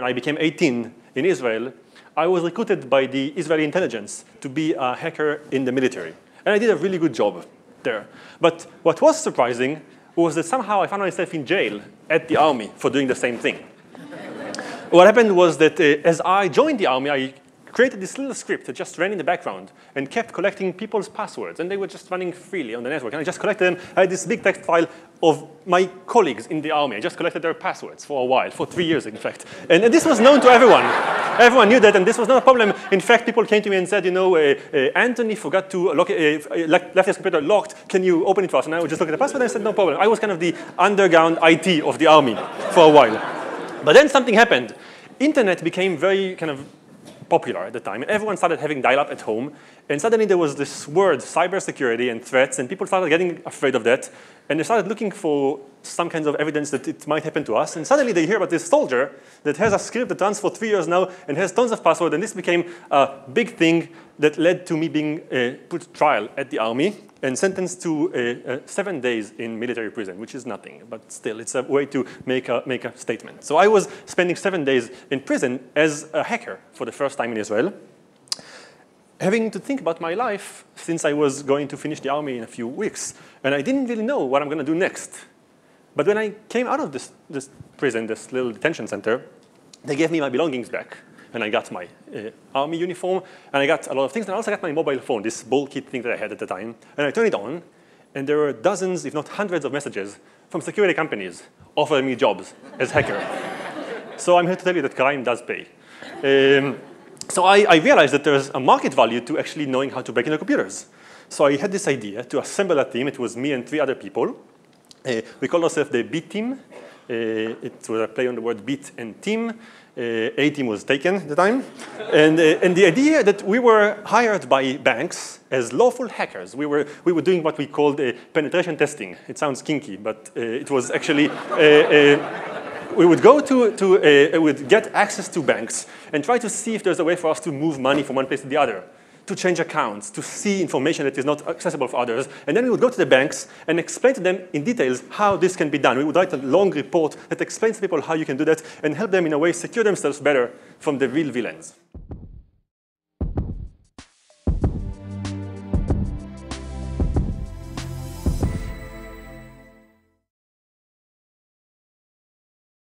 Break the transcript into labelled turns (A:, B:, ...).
A: I became 18 in Israel, I was recruited by the Israeli intelligence to be a hacker in the military. And I did a really good job there. But what was surprising was that somehow I found myself in jail at the army for doing the same thing. What happened was that as I joined the army, I created this little script that just ran in the background and kept collecting people's passwords. And they were just running freely on the network. And I just collected them. I had this big text file of my colleagues in the army. I just collected their passwords for a while, for 3 years, in fact. And this was known to everyone. Everyone knew that, and this was not a problem. In fact, people came to me and said, you know, Anthony forgot to lock, left his computer locked. Can you open it for us? And I would just look at the password, and I said, no problem. I was kind of the underground IT of the army for a while. But then something happened. Internet became very kind of popular at the time, and everyone started having dial-up at home, and suddenly there was this word, cybersecurity and threats, and people started getting afraid of that, and they started looking for some kinds of evidence that it might happen to us, and suddenly they hear about this soldier that has a script that runs for 3 years now and has tons of passwords, and this became a big thing that led to me being put to trial at the army and sentenced to 7 days in military prison, which is nothing, but still, it's a way to make a statement. So I was spending 7 days in prison as a hacker for the first time in Israel, having to think about my life since I was going to finish the army in a few weeks, and I didn't really know what I'm going to do next. But when I came out of this prison, this little detention center, they gave me my belongings back. And I got my army uniform, and I got a lot of things. And I also got my mobile phone, this bulky thing that I had at the time. And I turned it on, and there were dozens, if not hundreds of messages from security companies offering me jobs as hacker. So I'm here to tell you that crime does pay. So I realized that there's a market value to actually knowing how to break into computers. So I had this idea to assemble a team. It was me and 3 other people. We called ourselves the Beat Team. It was a play on the word beat and team. A team was taken at the time. And the idea that we were hired by banks as lawful hackers. We were doing what we called penetration testing. It sounds kinky, but it was actually, we would go we'd get access to banks and try to see if there's a way for us to move money from one place to the other, to change accounts, to see information that is not accessible for others. And then we would go to the banks and explain to them in details how this can be done. We would write a long report that explains to people how you can do that and help them in a way secure themselves better from the real villains.